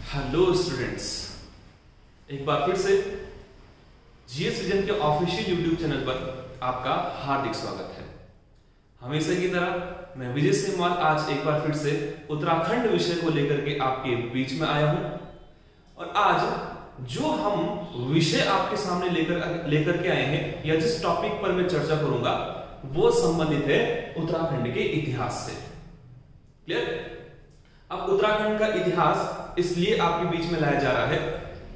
Hello students, एक बार फिर से जीएस विजन के ऑफिशियल यूट्यूब चैनल पर आपका हार्दिक स्वागत है। हमेशा की तरह मैं विजय सिंह आज एक बार फिर से उत्तराखंड विषय को लेकर के आपके बीच में आया हूं और आज जो हम विषय आपके सामने लेकर के आए हैं या जिस टॉपिक पर मैं चर्चा करूंगा वो संबंधित है उत्तराखंड के इतिहास से। क्लियर? अब उत्तराखंड का इतिहास इसलिए आपके बीच में लाया जा रहा है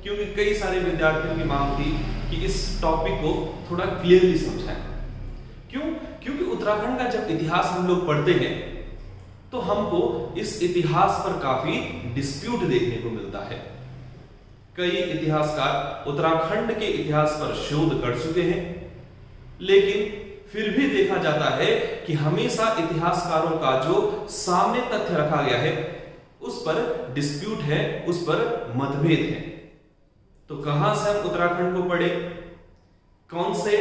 क्योंकि कई सारे विद्यार्थियों की मांग थी कि इस टॉपिक को थोड़ा क्लियरली समझाएं। क्यों? क्योंकि उत्तराखंड का जब इतिहास हम लोग पढ़ते हैं तो हमको इस इतिहास पर काफी डिस्प्यूट देखने को मिलता है। कई इतिहासकार उत्तराखंड के इतिहास पर शोध कर चुके हैं, लेकिन फिर भी देखा जाता है कि हमेशा इतिहासकारों का जो सामने तथ्य रखा गया है उस पर डिस्प्यूट है, उस पर मतभेद है। तो कहां से हम उत्तराखंड को पढ़े, कौन से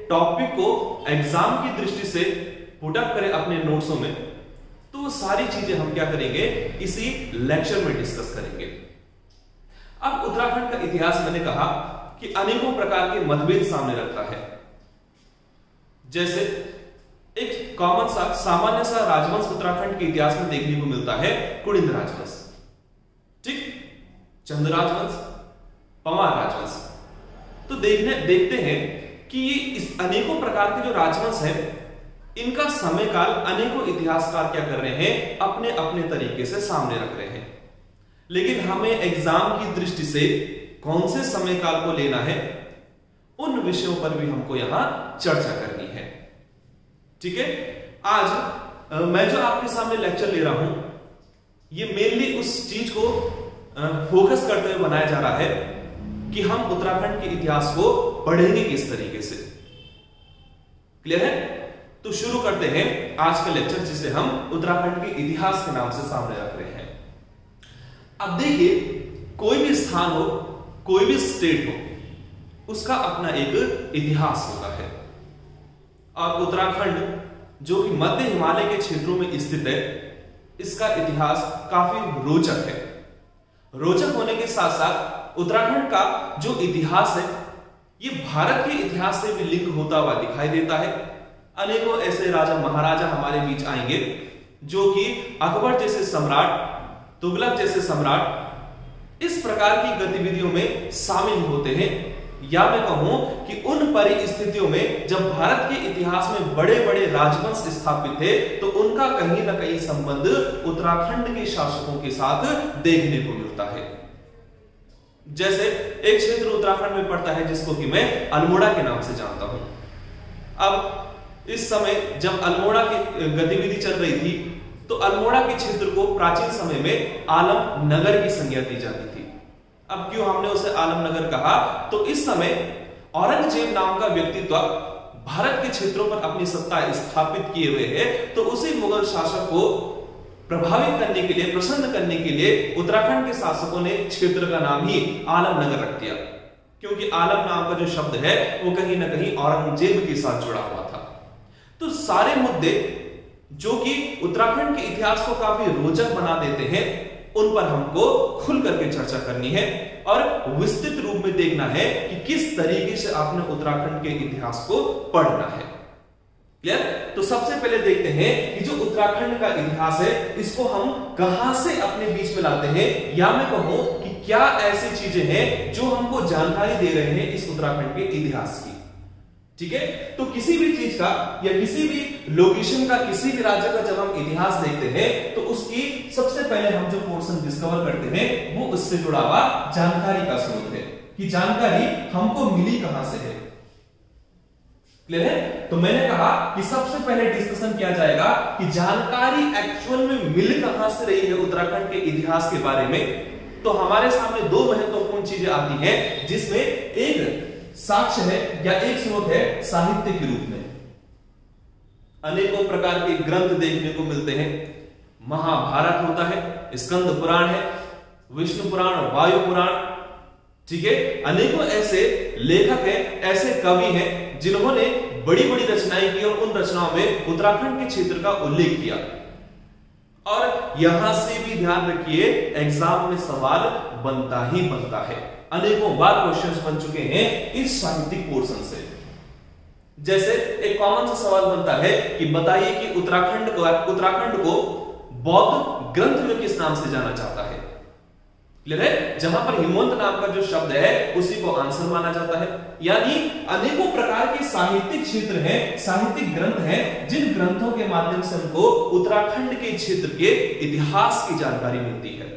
टॉपिक को एग्जाम की दृष्टि से पुट अप करें अपने नोट्सों में, तो वो सारी चीजें हम क्या करेंगे इसी लेक्चर में डिस्कस करेंगे। अब उत्तराखंड का इतिहास मैंने कहा कि अनेकों प्रकार के मतभेद सामने रखता है। जैसे एक कॉमन सा सामान्य सा राजवंश उत्तराखंड के इतिहास में देखने को मिलता है कुड़िंद राजवंश, ठीक, चंद राजवंश, पंवार राजवंश। तो देखते हैं कि ये इस अनेकों प्रकार के जो राजवंश है इनका समय काल अनेकों इतिहासकार क्या कर रहे हैं, अपने अपने तरीके से सामने रख रहे हैं। लेकिन हमें एग्जाम की दृष्टि से कौन से समय काल को लेना है उन विषयों पर भी हमको यहां चर्चा करनी है। ठीक है? आज मैं जो आपके सामने लेक्चर ले रहा हूं ये मेनली उस चीज को फोकस करते हुए बनाया जा रहा है कि हम उत्तराखंड के इतिहास को पढ़ेंगे किस तरीके से। क्लियर है? तो शुरू करते हैं आज का लेक्चर, जिसे हम उत्तराखंड के इतिहास के नाम से सामने रख रहे हैं। अब देखिए, कोई भी स्थान हो, कोई भी स्टेट हो, उसका अपना एक इतिहास होता है। और उत्तराखंड जो कि मध्य हिमालय के क्षेत्रों में स्थित है, इसका इतिहास काफी रोचक है। रोचक होने के साथ साथ उत्तराखंड का जो इतिहास है ये भारत के इतिहास से भी लिंक होता हुआ दिखाई देता है। अनेकों ऐसे राजा महाराजा हमारे बीच आएंगे जो कि अकबर जैसे सम्राट, तुगलक जैसे सम्राट इस प्रकार की गतिविधियों में शामिल होते हैं। या मैं कहूं कि उन परिस्थितियों में जब भारत के इतिहास में बड़े बड़े राजवंश स्थापित थे तो उनका कहीं ना कहीं संबंध उत्तराखंड के शासकों के साथ देखने को मिलता है। जैसे एक क्षेत्र उत्तराखंड में पड़ता है जिसको कि मैं अल्मोड़ा के नाम से जानता हूं। अब इस समय जब अल्मोड़ा की गतिविधि चल रही थी तो अल्मोड़ा के क्षेत्र को प्राचीन समय में आलम नगर की संज्ञा दी जाती थी। अब क्यों हमने उसे आलमनगर कहा, तो इस समय औरंगजेब नाम का व्यक्तित्व भारत के क्षेत्रों पर अपनी सत्ता स्थापित किए हुए है। तो उसी मुगल शासक को प्रभावित करने के लिए, प्रसन्न करने के लिए उत्तराखंड के शासकों ने क्षेत्र का नाम ही आलमनगर रख दिया, क्योंकि आलम नाम का जो शब्द है वो कहीं ना कहीं औरंगजेब के साथ जुड़ा हुआ था। तो सारे मुद्दे जो कि उत्तराखंड के इतिहास को काफी रोचक बना देते हैं उन पर हमको खुल करके चर्चा करनी है और विस्तृत रूप में देखना है कि किस तरीके से आपने उत्तराखंड के इतिहास को पढ़ना है। क्लियर? तो सबसे पहले देखते हैं कि जो उत्तराखंड का इतिहास है इसको हम कहां से अपने बीच में लाते हैं, या मैं कहूं कि क्या ऐसी चीजें हैं जो हमको जानकारी दे रहे हैं इस उत्तराखंड के इतिहास की। ठीक है? तो किसी भी चीज का या किसी भी लोकेशन का, किसी भी राज्य का जब हम इतिहास देखते हैं तो उसकी सबसे पहले हम जो पोर्शन डिस्कवर करते हैं वो उससे जुड़ा हुआ जानकारी का स्रोत है कि जानकारी हमको मिली कहां से है। क्लियर है? तो मैंने कहा कि सबसे पहले डिस्कशन किया जाएगा कि जानकारी एक्चुअल में मिल कहां से रही है उत्तराखंड के इतिहास के बारे में। तो हमारे सामने दो महत्वपूर्ण चीजें आती हैं, जिसमें एक साक्ष्य है या एक स्रोत है साहित्य के रूप में। अनेकों प्रकार के ग्रंथ देखने को मिलते हैं। महाभारत होता है, स्कंद पुराण है, विष्णु पुराण, वायु पुराण, ठीक है। अनेकों ऐसे लेखक हैं, ऐसे कवि हैं जिन्होंने बड़ी बड़ी रचनाएं की और उन रचनाओं में उत्तराखंड के क्षेत्र का उल्लेख किया। और यहां से भी ध्यान रखिए, एग्जाम में सवाल बनता ही बनता है। अनेकों बार क्वेश्चंस बन चुके हैं इस साहित्यिक पोर्शन से। जैसे एक कॉमन सा सवाल बनता है कि बताइए कि उत्तराखंड को बौद्ध ग्रंथ में किस नाम से जाना जाता है। क्लियर है? जहां पर हिमवंत नाम का जो शब्द है उसी को आंसर माना जाता है। यानी अनेकों प्रकार के साहित्यिक क्षेत्र हैं, साहित्यिक ग्रंथ हैं, जिन ग्रंथों के माध्यम से हमको उत्तराखंड के क्षेत्र के इतिहास की जानकारी मिलती है।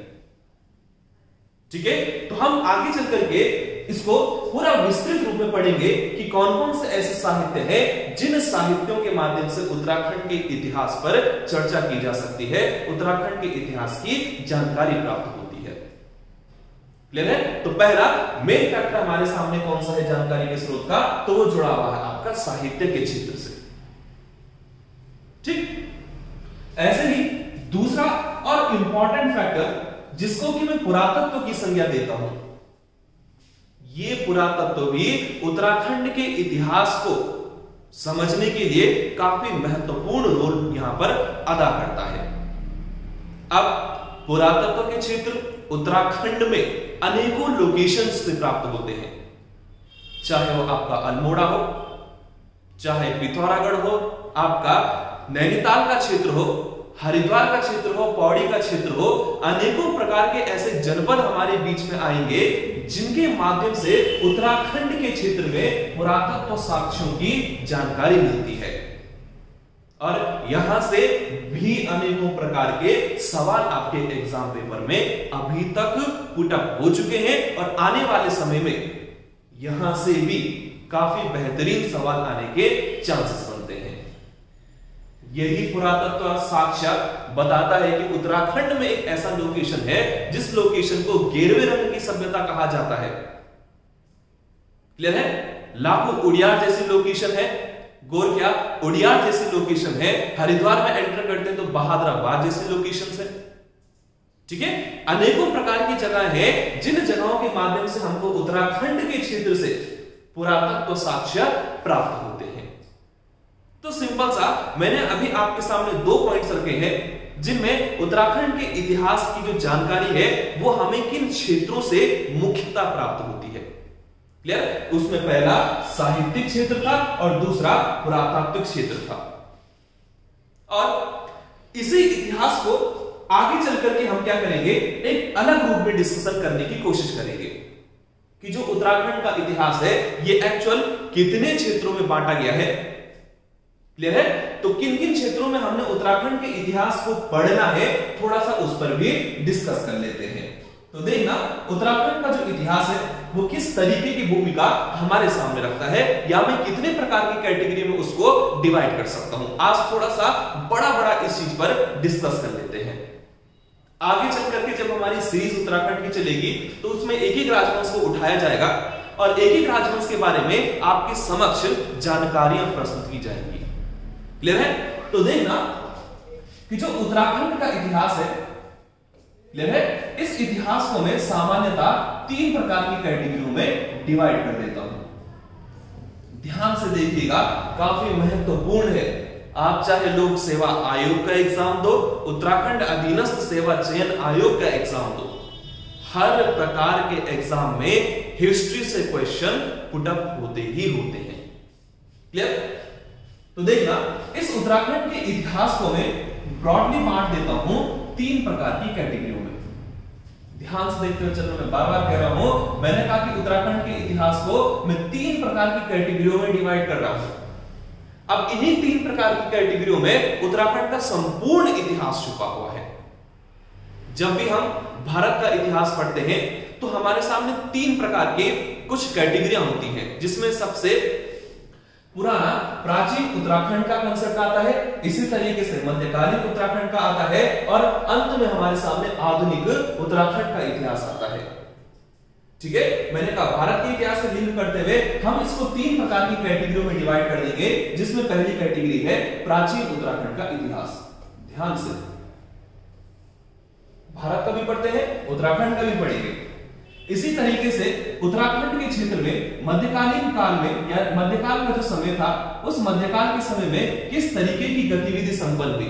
ठीक है, तो हम आगे चल करके इसको पूरा विस्तृत रूप में पढ़ेंगे कि कौन कौन से ऐसे साहित्य हैं जिन साहित्यों के माध्यम से उत्तराखंड के इतिहास पर चर्चा की जा सकती है, उत्तराखंड के इतिहास की जानकारी प्राप्त होती है। क्लियर है? तो पहला मेन फैक्टर हमारे सामने कौन सा है जानकारी के स्रोत का, तो वो जुड़ा हुआ है आपका साहित्य के क्षेत्र से। ठीक, ऐसे ही दूसरा और इंपॉर्टेंट फैक्टर जिसको कि मैं पुरातत्व की संज्ञा देता हूं, ये पुरातत्व भी उत्तराखंड के इतिहास को समझने के लिए काफी महत्वपूर्ण रोल यहां पर अदा करता है। अब पुरातत्व के क्षेत्र उत्तराखंड में अनेकों लोकेशन से प्राप्त होते हैं, चाहे वो आपका अल्मोड़ा हो, चाहे पिथौरागढ़ हो, आपका नैनीताल का क्षेत्र हो, हरिद्वार का क्षेत्र हो, पौड़ी का क्षेत्र हो, अनेकों प्रकार के ऐसे जनपद हमारे बीच में आएंगे जिनके माध्यम से उत्तराखंड के क्षेत्र में पुरातत्व साक्ष्यों की जानकारी मिलती है। और यहां से भी अनेकों प्रकार के सवाल आपके एग्जाम पेपर में अभी तक पुट अप हो चुके हैं और आने वाले समय में यहां से भी काफी बेहतरीन सवाल आने के चांसेस बनते हैं। यही पुरातत्व साक्ष्य बताता है कि उत्तराखंड में एक ऐसा लोकेशन है जिस लोकेशन को गेरवे रंग की सभ्यता कहा जाता है। क्लियर है? लाखो उड़ियार जैसी लोकेशन है, गोरखिया उड़ियार जैसी लोकेशन है, हरिद्वार में एंटर करते हैं तो बहादुराबाद जैसी लोकेशन है। ठीक है, अनेकों प्रकार की जगह है जिन जगहों के माध्यम से हमको उत्तराखंड के क्षेत्र से पुरातत्व साक्ष्य प्राप्त होते हैं। तो सिंपल सा मैंने अभी आपके सामने 2 पॉइंट्स रखे हैं जिनमें उत्तराखंड के इतिहास की जो जानकारी है वो हमें किन क्षेत्रों से मुख्यतः प्राप्त होती है। क्लियर? उसमें पहला साहित्यिक क्षेत्र था और दूसरा पुरातात्विक क्षेत्र था। और इसी इतिहास को आगे चल करके हम क्या करेंगे, एक अलग रूप में डिस्कशन करने की कोशिश करेंगे कि जो उत्तराखंड का इतिहास है ये एक्चुअल कितने क्षेत्रों में बांटा गया है। क्लियर है? तो किन किन क्षेत्रों में हमने उत्तराखंड के इतिहास को पढ़ना है, थोड़ा सा उस पर भी डिस्कस कर लेते हैं। तो देखना उत्तराखंड का जो इतिहास है वो किस तरीके की भूमिका हमारे सामने रखता है, या मैं कितने प्रकार की कैटेगरी में उसको डिवाइड कर सकता हूं। आज थोड़ा सा बड़ा इस चीज पर डिस्कस कर लेते हैं। आगे चल करके जब हमारी सीरीज उत्तराखंड की चलेगी तो उसमें एक एक राजवंश को उठाया जाएगा और एक एक राजवंश के बारे में आपके समक्ष जानकारियां प्रस्तुत की जाएंगी। क्लियर है? तो देखना कि जो उत्तराखंड का इतिहास है, क्लियर है, इस इतिहास को मैं सामान्यतः 3 प्रकार की कैटेगरियों में डिवाइड कर देता हूं। ध्यान से देखिएगा, काफी महत्वपूर्ण है। आप चाहे लोक सेवा आयोग का एग्जाम दो, उत्तराखंड अधीनस्थ सेवा चयन आयोग का एग्जाम दो, हर प्रकार के एग्जाम में हिस्ट्री से क्वेश्चन पुट अप होते ही होते हैं। क्लियर? तो देखना इस उत्तराखंड के इतिहास को मैं ब्रॉडली बांट देता हूं 3 प्रकार की कैटेगरियों में। ध्यान से देखते हुए चलो, मैं बार बार कह रहा हूं, मैंने कहा कि उत्तराखंड के इतिहास को मैं 3 प्रकार की कैटेगरियों में डिवाइड कर रहा हूं। अब इन्हीं 3 प्रकार की कैटेगरियों में उत्तराखंड का संपूर्ण इतिहास छुपा हुआ है। जब भी हम भारत का इतिहास पढ़ते हैं तो हमारे सामने 3 प्रकार के कुछ कैटेगरियां होती हैं, जिसमें सबसे पुराना प्राचीन उत्तराखंड का कंसेप्ट आता है, इसी तरीके से मध्यकालीन उत्तराखंड का आता है और अंत में हमारे सामने आधुनिक उत्तराखंड का इतिहास आता है। ठीक है, मैंने कहा भारत के इतिहास से लिंक करते हुए हम इसको 3 प्रकार की कैटेगरियों में डिवाइड कर देंगे, जिसमें पहली कैटेगरी है प्राचीन उत्तराखंड का इतिहास। ध्यान से, भारत का भी पढ़ते हैं, उत्तराखंड का भी पढ़ेंगे। इसी तरीके से उत्तराखंड के क्षेत्र में मध्यकालीन काल में या मध्यकाल का जो समय था, उस मध्यकाल के समय में किस तरीके की गतिविधि संपन्न हुई।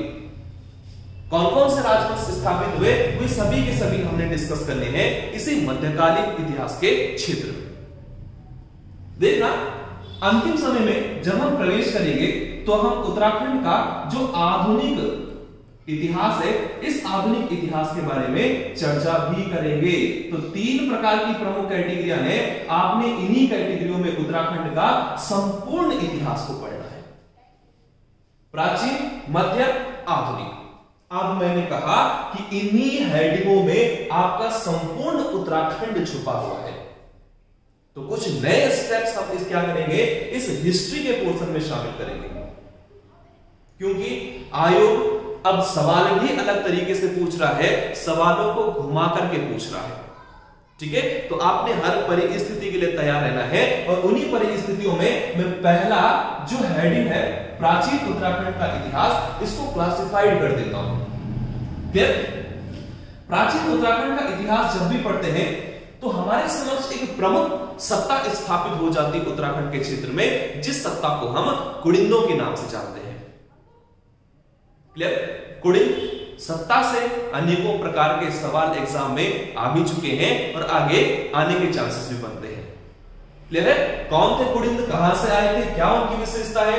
कौन कौन से राजवंश स्थापित हुए, वे सभी के सभी हमने डिस्कस करने हैं इसी मध्यकालीन इतिहास के क्षेत्र में। देखना, अंतिम समय में जब हम प्रवेश करेंगे तो हम उत्तराखंड का जो आधुनिक इतिहास है, इस आधुनिक इतिहास के बारे में चर्चा भी करेंगे। तो 3 प्रकार की प्रमुख कैटेगरियां हैं, आपने इन्हीं कैटेगरियों में उत्तराखंड का संपूर्ण इतिहास को पढ़ना है, प्राचीन, मध्य, आधुनिक। अब मैंने कहा कि इन्हीं हेडिंगों में आपका संपूर्ण उत्तराखंड छुपा हुआ है। तो कुछ नए स्टेप्स हम इस क्या करेंगे, इस हिस्ट्री के पोर्शन में शामिल करेंगे, क्योंकि आयोग अब सवाल भी अलग तरीके से पूछ रहा है, सवालों को घुमा करके पूछ रहा है। ठीक है, तो आपने हर परिस्थिति के लिए तैयार रहना है। और उन्हीं परिस्थितियों में मैं पहला जो हेडिंग है प्राचीन उत्तराखंड का इतिहास, इसको क्लासिफाइड कर देता हूं। फिर प्राचीन उत्तराखंड का इतिहास जब भी पढ़ते हैं तो हमारे समक्ष एक प्रमुख सत्ता स्थापित हो जाती है उत्तराखंड के क्षेत्र में, जिस सत्ता को हम कुड़िंदों के नाम से जानते हैं। क्लियर? कुड़िंद सत्ता से अनेकों प्रकार के सवाल एग्जाम में आ भी चुके हैं और आगे आने के चांसेस भी बनते हैं। क्लियर है? कौन थे कुड़िंद, कहां से आए थे, क्या उनकी विशेषता है,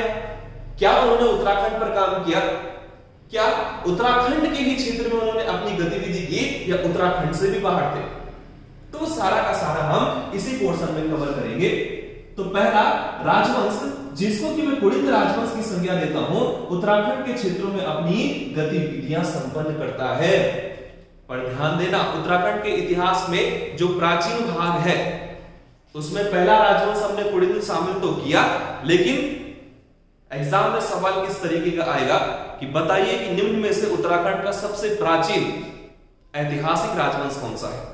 क्या उन्होंने उत्तराखंड पर काम किया, क्या उत्तराखंड के ही क्षेत्र में उन्होंने अपनी गतिविधि की या उत्तराखंड से भी बाहर थे, तो सारा का सारा हम इसी पोर्शन में कवर करेंगे। तो पहला राजवंश, जिसको कि मैं कुड़िंद राजवंश की संज्ञा देता हूं, उत्तराखंड के क्षेत्रों में अपनी गतिविधियां संपन्न करता है। पर ध्यान देना, उत्तराखंड के इतिहास में जो प्राचीन भाग है उसमें पहला राजवंश हमने कुड़िंद शामिल तो किया, लेकिन एग्जाम में सवाल किस तरीके का आएगा कि बताइए कि निम्न में से उत्तराखंड का सबसे प्राचीन ऐतिहासिक राजवंश कौन सा है।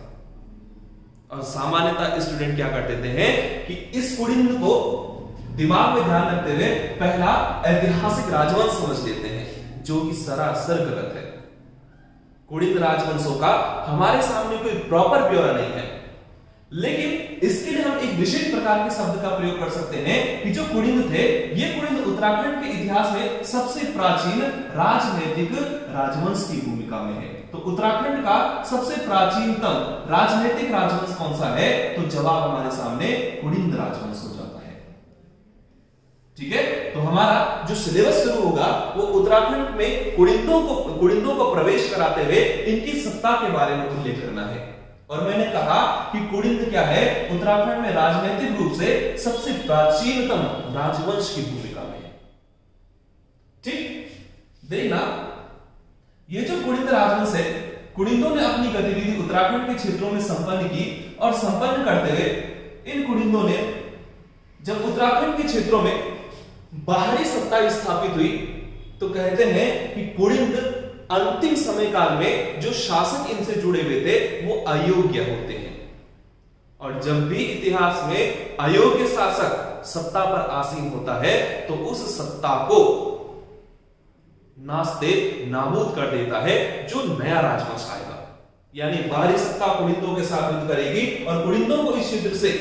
और सामान्यतः स्टूडेंट क्या कर देते हैं कि इस कुड़िंद को दिमाग में ध्यान रखते हुए पहला ऐतिहासिक राजवंश समझ लेते हैं, जो कि सरासर गलत है। कुड़िंद राजवंशों का हमारे सामने कोई प्रॉपर ब्यौरा नहीं है, लेकिन इसके लिए हम एक विशेष प्रकार के शब्द का प्रयोग कर सकते हैं कि जो कुड़िंद थे, ये कुड़िंद उत्तराखंड के इतिहास में सबसे प्राचीन राजनैतिक राजवंश की भूमिका में है। तो उत्तराखंड का सबसे प्राचीनतम राजनैतिक राजवंश कौन सा है, तो जवाब हमारे सामने कुड़िंद राजवंश हो जाता है। ठीक है, तो हमारा जो सिलेबस शुरू होगा वो उत्तराखंड में कुड़िंदों को प्रवेश कराते हुए इनकी सत्ता के बारे में उल्लेख करना है। और मैंने कहा कि कुड़िंद क्या है, उत्तराखंड में राजनीतिक रूप से सबसे प्राचीनतम राजवंश की भूमिका में है। ठीक, देखना, ये जो कुड़िंद राजवंश है, कुड़िंदों ने अपनी गतिविधि उत्तराखंड के क्षेत्रों में संपन्न की, और संपन्न करते हुए इन कुड़िंदों ने जब उत्तराखंड के क्षेत्रों में बाहरी सत्ता स्थापित हुई तो कहते हैं कि कुड़िंद अंतिम समय काल में जो शासक इनसे जुड़े हुए थे वो अयोग्य होते हैं। और जब भी इतिहास में अयोग्य शासक सत्ता पर आसीन होता है तो उस सत्ता को नास्ते नाबूद कर देता है जो नया राजवंश आएगा। यानी बाहरी सत्ता कुड़िंदों के साथ युद्ध करेगी और कुड़िंदों को इस क्षेत्र से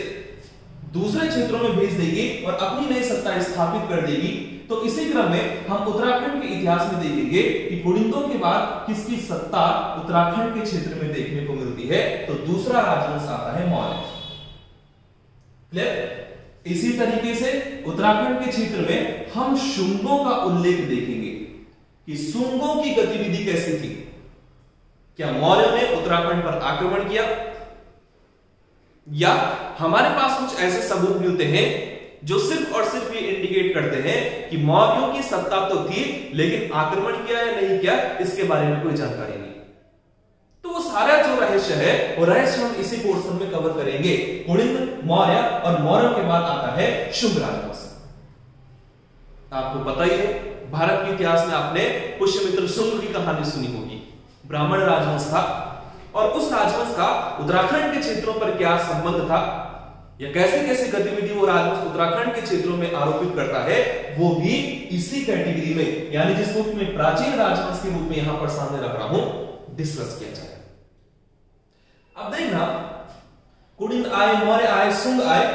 दूसरे क्षेत्रों में भेज देगी और अपनी नई सत्ता स्थापित कर देगी। तो इसी क्रम में हम उत्तराखंड के इतिहास में देखेंगे कि कुड़िंदों के बाद किसकी सत्ता उत्तराखंड के क्षेत्र में देखने को मिलती है, तो दूसरा राजवंश आता है मौर्य। क्लियर? इसी तरीके से उत्तराखंड के क्षेत्र में हम शुंगों का उल्लेख देखेंगे कि शुंगों की गतिविधि कैसी थी। क्या मौर्य ने उत्तराखंड पर आक्रमण किया, या हमारे पास कुछ ऐसे सबूत मिलते हैं जो सिर्फ और सिर्फ ये इंडिकेट करते हैं कि मौर्यों की सत्ता तो थी, लेकिन आक्रमण किया या नहीं किया इसके बारे में कोई जानकारी नहीं। तो वो सारा जो रहस्य है वो रहस्य हम इसी पोर्शन में कवर करेंगे। कुड़िंद, मौर्य, और मौर्यों के बाद आता है शुंग राजवंश। आपको पता ही है, भारत के इतिहास में आपने पुष्यमित्र शुंग की कहानी सुनी होगी। ब्राह्मण राजवंश था, और उस राजवंश का उत्तराखंड के क्षेत्रों पर क्या संबंध था, या कैसे कैसे गतिविधि वो राजवंश उत्तराखंड के क्षेत्रों में आरोपित करता है, वो भी इसी कैटेगरी में, यानी जिसको मैं प्राचीन राजवंश के रूप में यहां पर सामने रख रहा हूं, डिस्कस किया जाए। अब देखना, कुड़िंद आए, मौर्य आए, शुंग आए,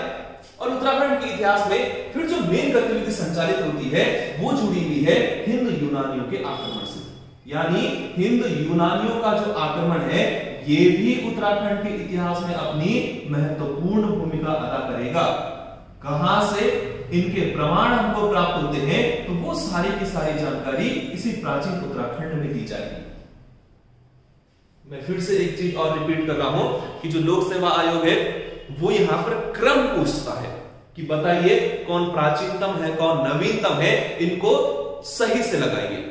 और उत्तराखंड के इतिहास में फिर जो मेन गतिविधि संचालित होती है वो जुड़ी हुई है हिंद यूनानियों के आक्रमण से। यानी हिंद यूनानियों का जो आक्रमण है ये भी उत्तराखंड के इतिहास में अपनी महत्वपूर्ण भूमिका अदा करेगा। कहां से इनके प्रमाण हमको प्राप्त होते हैं, तो वो सारी की सारी जानकारी इसी प्राचीन उत्तराखंड में दी जाएगी। मैं फिर से एक चीज और रिपीट कर रहा हूं कि जो लोक सेवा आयोग है वो यहां पर क्रम पूछता है कि बताइए कौन प्राचीनतम है कौन नवीनतम है, इनको सही से लगाइए।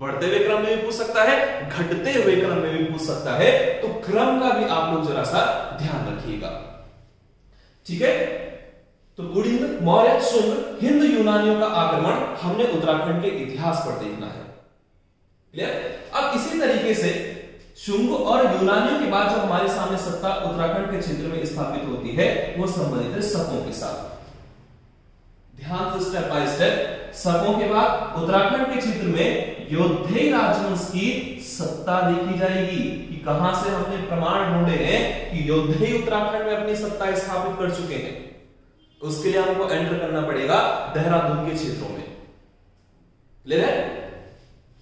बढ़ते हुए क्रम में भी पूछ सकता है, घटते हुए क्रम में भी पूछ सकता है, तो क्रम का भी आप लोग जरा सा ध्यान रखिएगा। ठीक है, तो कुड़िंद, मौर्य, शुंग, हिंद यूनानियों का आक्रमण हमने उत्तराखंड के इतिहास पर देखना है। क्लियर? अब इसी तरीके से शुंग और यूनानियों के बाद जो हमारे सामने सत्ता उत्तराखंड के क्षेत्र में स्थापित होती है वो संबंधित है शकों के साथ। ध्यान से स्टेप बाय स्टेप। शकों के बाद उत्तराखंड के क्षेत्र में योद्धेय राजवंश की सत्ता देखी जाएगी कि कहां से हमने प्रमाण ढूंढे हैं कि योद्धेय उत्तराखंड में अपनी सत्ता स्थापित कर चुके हैं। उसके लिए हमको एंटर करना पड़ेगा देहरादून के क्षेत्रों में। क्लियर है?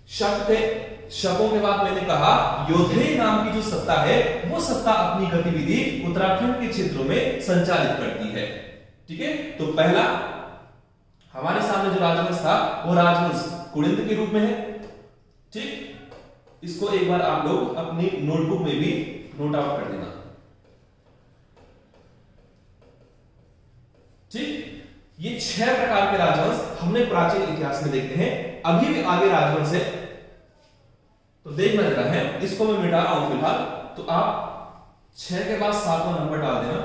शक थे, शकों के बाद मैंने कहा योद्धेय नाम की जो सत्ता है वो सत्ता अपनी गतिविधि उत्तराखंड के क्षेत्रों में संचालित करती है। ठीक है, तो पहला हमारे सामने जो राजवंश था वो राजवंश कुड़िंद के रूप में है। ठीक, इसको एक बार आप लोग अपनी नोटबुक में भी नोट आउट कर देना। ठीक, ये 6 प्रकार के राजवंश हमने प्राचीन इतिहास में देखते हैं। अभी भी आगे राजवंश है तो देखना जरा है, इसको मैं मिटा रहा हूं फिलहाल, तो आप 6 के बाद 7वां नंबर डाल देना।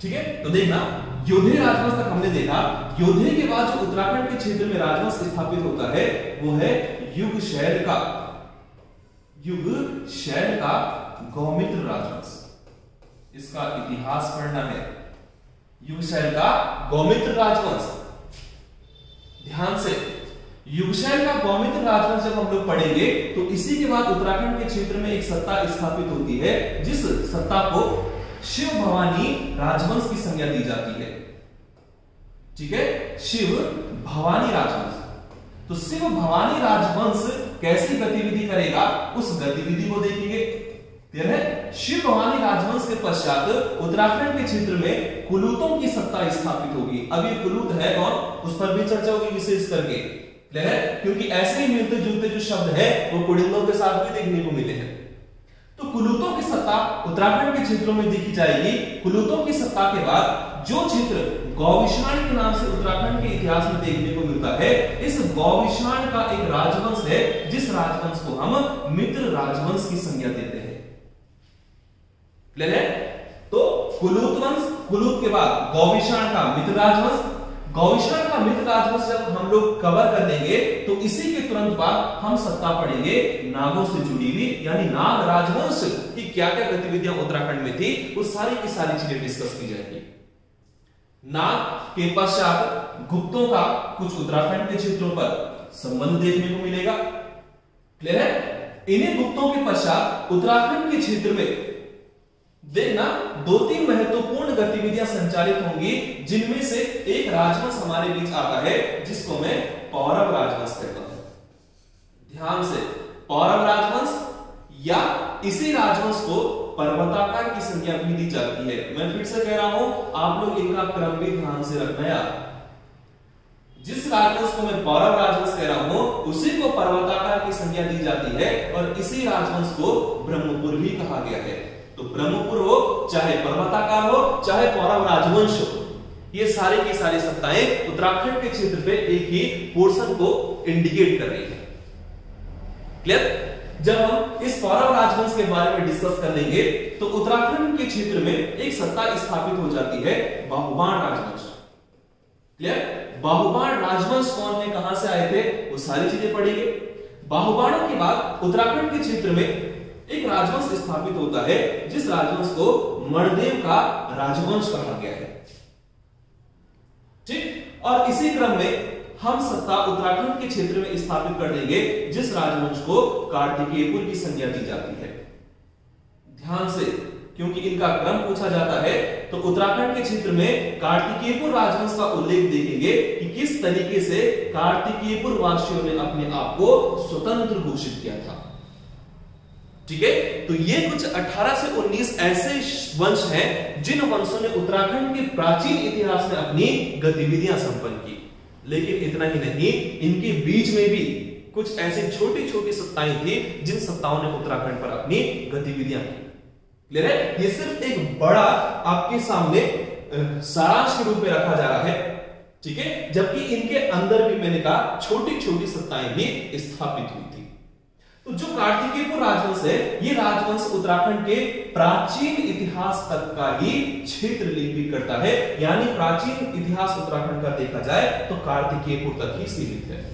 ठीक है, तो देखना योद्धेय राजवंश तक हमने देखा। योद्धेय के बाद जो उत्तराखंड के क्षेत्र में राजवंश स्थापित होता है वो है युग शैल का गौमित्र राजवंश। इसका इतिहास पढ़ना है, युग शैल का गौमित्र राजवंश। ध्यान से, युग शैल का गौमित्र राजवंश जब हम लोग पढ़ेंगे तो इसी के बाद उत्तराखंड के क्षेत्र में एक सत्ता स्थापित होती है जिस सत्ता को शिव भवानी राजवंश की संज्ञा दी जाती है। ठीक है, शिव भवानी राजवंश। तो शिव भवानी राजवंश कैसी गतिविधि करेगा उस गतिविधि को देखेंगे। क्लियर है? शिव भवानी राजवंश के पश्चात उत्तराखंड के क्षेत्र में कुलूतों की सत्ता स्थापित होगी। अभी कुलूत है कौन, उस पर भी चर्चा होगी विशेष करके। क्लियर है? क्योंकि ऐसे ही मिलते जुलते जो शब्द है वो कुड़िंदों के साथ भी देखने को मिले हैं। तो कुलूतों की सत्ता उत्तराखंड के क्षेत्रों में देखी जाएगी। कुलूतों की सत्ता के बाद जो क्षेत्र गौविषाण के नाम से उत्तराखंड के इतिहास में देखने को मिलता है, इस गौविषाण का एक राजवंश है जिस राजवंश को हम मित्र राजवंश की संज्ञा देते हैं। क्लियर है? तो कुलूत वंश, कुलूत के बाद गौविषाण का मित्र राजवंश, गौविषाण का मित्र राजवंश जब हम लोग कवर कर देंगे तो इसी के तुरंत बाद हम सत्ता पढ़ेंगे नागों से जुड़ी हुई, यानी नाग राजवंश की क्या क्या गतिविधियां उत्तराखंड में थी वो सारी की सारी चीजें डिस्कस की जाएगी। नाग के पश्चात गुप्तों का कुछ उत्तराखंड के क्षेत्रों पर संबंध देखने को मिलेगा। क्लियर है? इन्हीं गुप्तों के पश्चात उत्तराखंड के क्षेत्र में देखना 2-3 महत्वपूर्ण गतिविधियां संचालित होंगी, जिनमें से एक राजवंश हमारे बीच आता है जिसको मैं पौरव राजवंश कहता हूं। ध्यान से, पौरव राजवंश या इसी राजवंश को पर्वताकार की संज्ञा भी दी जाती है। मैं फिर से कह रहा हूं, आप लोग इनका क्रम भी ध्यान से रखना यार। जिस राजवंश को मैं पौरव राजवंश कह रहा हूं उसी को पर्वताकार की संज्ञा दी जाती है और इसी राजवंश को ब्रह्मपुर भी कहा गया है। तो ब्रह्मपुर हो, चाहे पर्वताकार हो, चाहे पौरव राजवंश हो, ये सारी की सारी सत्ताएं उत्तराखंड के क्षेत्र पे एक ही पोर्शन को इंडिकेट कर रही है। क्लियर? जब हम इस पौरव राजवंश के बारे में डिस्कस कर लेंगे तो उत्तराखंड के क्षेत्र में एक सत्ता स्थापित हो जाती है बाहुबाण राजवंश। क्लियर? बाहुबाण राजवंश कौन है, कहां से आए थे, वो सारी चीजें पढ़ेंगे। बाहुबाणों के बाद उत्तराखंड के क्षेत्र में एक राजवंश स्थापित होता है जिस राजवंश को मणदेव का राजवंश कहा गया है। ठीक, और इसी क्रम में हम सत्ता उत्तराखंड के क्षेत्र में स्थापित कर देंगे जिस राजवंश को कार्तिकेयपुर की संज्ञा दी जाती है। ध्यान से, क्योंकि इनका क्रम पूछा जाता है। तो उत्तराखंड के क्षेत्र में कार्तिकेयपुर राजवंश का उल्लेख देखेंगे कि किस तरीके से कार्तिकेयपुर वासियों ने अपने आप को स्वतंत्र घोषित किया था। ठीक है, तो ये कुछ 18 से 19 ऐसे वंश हैं जिन वंशों ने उत्तराखंड के प्राचीन इतिहास में अपनी गतिविधियां संपन्न की। लेकिन इतना ही नहीं, इनके बीच में भी कुछ ऐसी छोटी छोटी सत्ताएं थी जिन सत्ताओं ने उत्तराखंड पर अपनी गतिविधियां की। क्लियर है? ये सिर्फ एक बड़ा आपके सामने सारांश के रूप में रखा जा रहा है। ठीक है, जबकि इनके अंदर भी मैंने कहा छोटी छोटी सत्ताएं भी स्थापित हुई थी। तो जो कार्तिकेयपुर राजवंश है, ये राजवंश उत्तराखंड के प्राचीन इतिहास तक का ही क्षेत्र लिपिक करता है। यानी प्राचीन इतिहास उत्तराखंड का देखा जाए तो कार्तिकेयपुर तक ही सीमित है।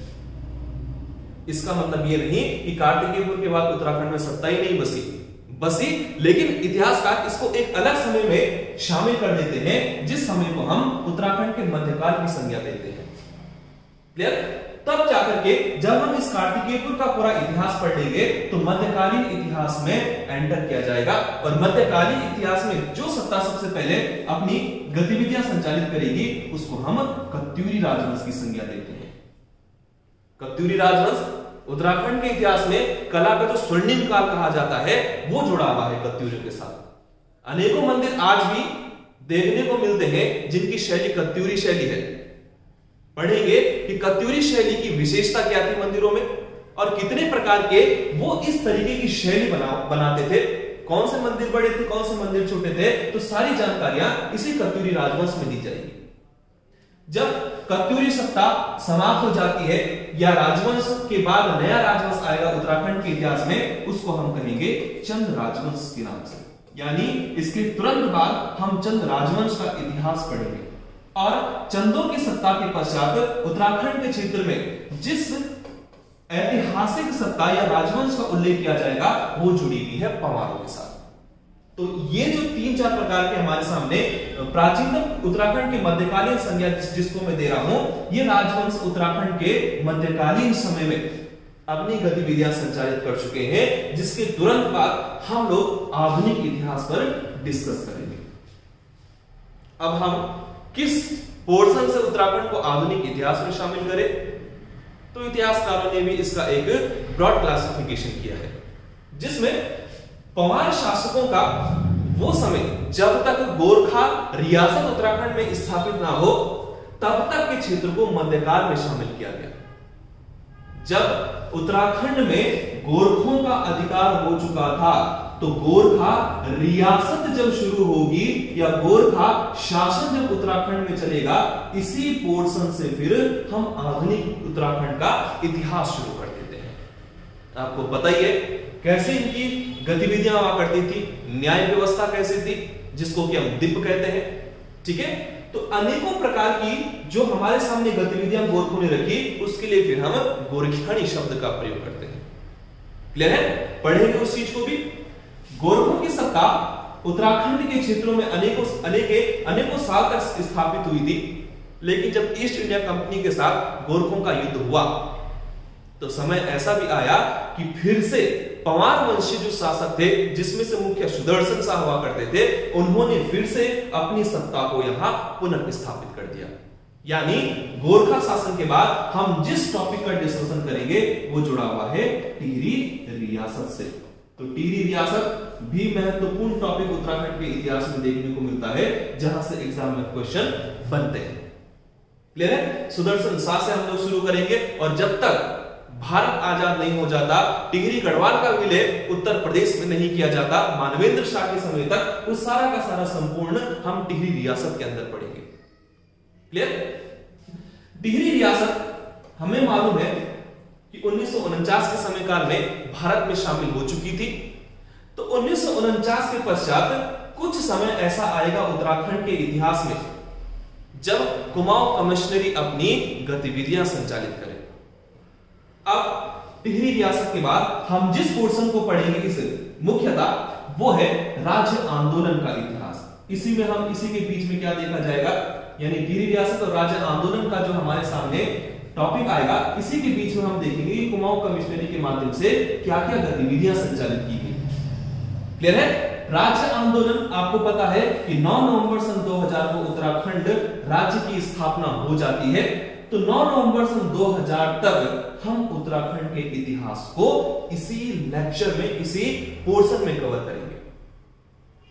इसका मतलब ये नहीं कि कार्तिकेयपुर के बाद उत्तराखंड में सत्ता ही नहीं बसी, लेकिन इतिहासकार इसको एक अलग समय में शामिल कर देते हैं, जिस समय को हम उत्तराखंड के मध्यकाल की संज्ञा देते हैं। क्लियर? तब जाकर के जब हम इस कार्तिकेयपुर का पूरा इतिहास पढ़ लेंगे तो मध्यकालीन इतिहास में एंटर किया जाएगा। और मध्यकालीन इतिहास में जो सत्ता सबसे पहले अपनी गतिविधियां संचालित करेगी उसको हम कत्यूरी राजवंश की संज्ञा देते हैं। कत्यूरी राजवंश उत्तराखंड के इतिहास में कला का जो स्वर्णिम काल कहा जाता है वो जुड़ा हुआ है कत्यूरियों के साथ। अनेकों मंदिर आज भी देखने को मिलते हैं जिनकी शैली कत्यूरी शैली है। पढ़ेंगे कि कत्यूरी शैली की विशेषता क्या थी मंदिरों में और कितने प्रकार के वो इस तरीके की शैली बनाते थे, कौन से मंदिर बड़े थे, कौन से मंदिर छोटे थे, तो सारी जानकारियां इसी कत्यूरी राजवंश में दी जाएगी। जब कत्यूरी सत्ता समाप्त हो जाती है या राजवंश के बाद नया राजवंश आएगा उत्तराखंड के इतिहास में, उसको हम कहेंगे चंद राजवंश के नाम से। यानी इसके तुरंत बाद हम चंद राजवंश का इतिहास पढ़ेंगे। और चंदों की सत्ता के पश्चात उत्तराखंड के क्षेत्र में जिस ऐतिहासिक सत्ता या राजवंश का उल्लेख किया जाएगा वो जुड़ी हुई है पंवारों के साथ। तो ये जो 3-4 प्रकार के हमारे सामने प्राचीनतम उत्तराखंड के मध्यकालीन संज्ञा जिसको मैं दे रहा हूं, ये राजवंश उत्तराखंड के मध्यकालीन समय में अपनी गतिविधियां संचालित कर चुके हैं, जिसके तुरंत बाद हम लोग आधुनिक इतिहास पर डिस्कस करेंगे। अब हम किस पोर्शन से उत्तराखंड को आधुनिक इतिहास में शामिल करें, तो इतिहासकारों ने भी इसका एक ब्रॉड क्लासिफिकेशन किया है, जिसमें पंवार शासकों का वो समय जब तक गोरखा रियासत उत्तराखंड में स्थापित ना हो तब तक के क्षेत्र को मध्यकाल में शामिल किया गया। जब उत्तराखंड में गोरखों का अधिकार हो चुका था तो गोरखा रियासत जब शुरू होगी या गोरखा शासन जब उत्तराखंड में चलेगा, इसी पोर्शन से फिर हम आधुनिक उत्तराखंड का इतिहास शुरू कर देते हैं। आपको पता ही है कैसे इनकी गतिविधियां हुआ करती थी, न्याय व्यवस्था कैसी थी, जिसको कि हम दिप कहते हैं। ठीक है, तो अनेकों प्रकार की जो हमारे सामने गतिविधियां गोरखों ने रखी, उसके लिए फिर हम गोरखियानी शब्द का प्रयोग करते हैं। क्लियर है? पढ़ेंगे उस चीज को भी। गोरखों की सत्ता उत्तराखंड के क्षेत्रों में अनेकों साल तक स्थापित हुई थी, लेकिन जब ईस्ट इंडिया कंपनी के साथ गोरखों का युद्ध हुआ तो समय ऐसा भी आया कि फिर से पंवार वंशी जो शासक थे, जिसमें से मुख्य सुदर्शन शाह हुआ करते थे, उन्होंने फिर से अपनी सत्ता को यहां पुनः स्थापित कर दिया। यानी गोरखा शासन के बाद हम जिस टॉपिक का डिस्कशन करेंगे वो जुड़ा हुआ है टिहरी रियासत से। तो टिहरी रियासत भी महत्वपूर्ण टॉपिक उत्तराखंड के इतिहास में देखने को मिलता है, जहां से एग्जाम में क्वेश्चन बनते हैं। क्लियर है? सुदर्शन शाह से हम लोग शुरू करेंगे और जब तक भारत आजाद नहीं हो जाता, टिहरी गढ़वाल का विलय उत्तर प्रदेश में नहीं किया जाता, मानवेंद्र शाह के समय तक, उस सारा का सारा संपूर्ण हम टिहरी रियासत के अंदर पढ़ेंगे। क्लियर? टिहरी रियासत हमें मालूम है कि 1949 के समय काल में भारत में शामिल हो चुकी थी। तो 1949 के पश्चात कुछ समय ऐसा आएगा उत्तराखंड के इतिहास में जब कुमाऊं कमिश्नरी अपनी गतिविधियां संचालित करे। अब टिहरी रियासत के बाद हम जिस पोर्शन को पढ़ेंगे इस मुख्यतः वो है राज्य आंदोलन का इतिहास। इसी में हम इसी के बीच में क्या देखा जाएगा, यानी टिहरी रियासत और राज्य आंदोलन का जो हमारे सामने टॉपिक आएगा, इसी के बीच में हम देखेंगे कि कुमाऊं कमिश्नरी के माध्यम से क्या क्या गतिविधियां संचालित की गई। क्लियर है? राज्य आंदोलन, आपको पता है कि 9 नवंबर सन 2000 को उत्तराखंड राज्य की स्थापना हो जाती है। तो 9 नवंबर सन 2000 तक हम उत्तराखंड के इतिहास को इसी लेक्चर में, इसी पोर्शन में कवर करेंगे।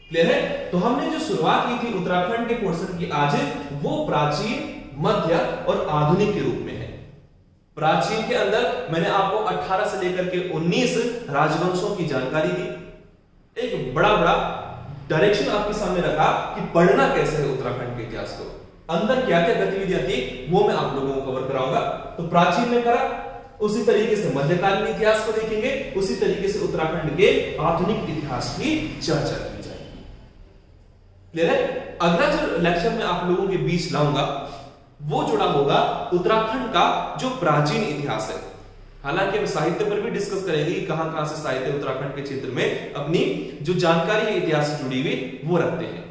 क्लियर है? तो हमने जो शुरुआत की थी उत्तराखंड के पोर्शन की आज, वो प्राचीन, मध्य और आधुनिक के रूप में है। प्राचीन के अंदर मैंने आपको 18 से लेकर के 19 राजवंशों की जानकारी दी। एक बड़ा डायरेक्शन आपके सामने रखा कि पढ़ना कैसे है उत्तराखंड के इतिहास को, अंदर क्या क्या गतिविधियां थी वो मैं आप लोगों को कवर कराऊंगा। तो प्राचीन में करा, उसी तरीके से मध्यकालीन इतिहास को देखेंगे, उसी तरीके से उत्तराखंड के आधुनिक इतिहास की चर्चा की जाएगी। क्लियर है? अगला जो लेक्चर में आप लोगों के बीच लाऊंगा वो जुड़ा होगा उत्तराखंड का जो प्राचीन इतिहास है। हालांकि हम साहित्य पर भी डिस्कस करेंगे कि कहां से साहित्य उत्तराखंड के क्षेत्र में अपनी जो जानकारी है इतिहास से जुड़ी हुई वो रखते हैं।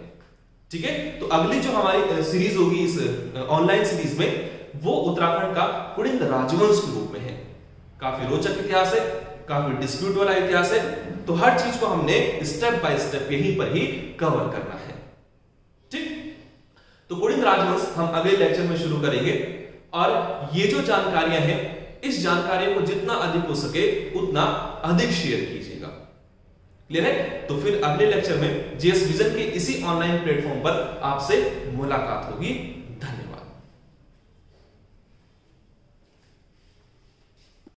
ठीक है? तो अगली जो हमारी सीरीज होगी इस ऑनलाइन सीरीज में, वो उत्तराखंड का कुड़िंद राजवंश के रूप में है। काफी रोचक इतिहास है, काफी डिस्प्यूट वाला इतिहास है। तो हर चीज को हमने स्टेप बाय स्टेप यहीं पर ही कवर करना है। ठीक? तो कुड़िंद राजवंश हम अगले लेक्चर में शुरू करेंगे, और ये जो जानकारियां हैं, इस जानकारी को जितना अधिक हो सके उतना अधिक शेयर कीजिएगा। क्लियर है? तो फिर अगले लेक्चर में जीएस विजन के इसी ऑनलाइन प्लेटफॉर्म पर आपसे मुलाकात होगी।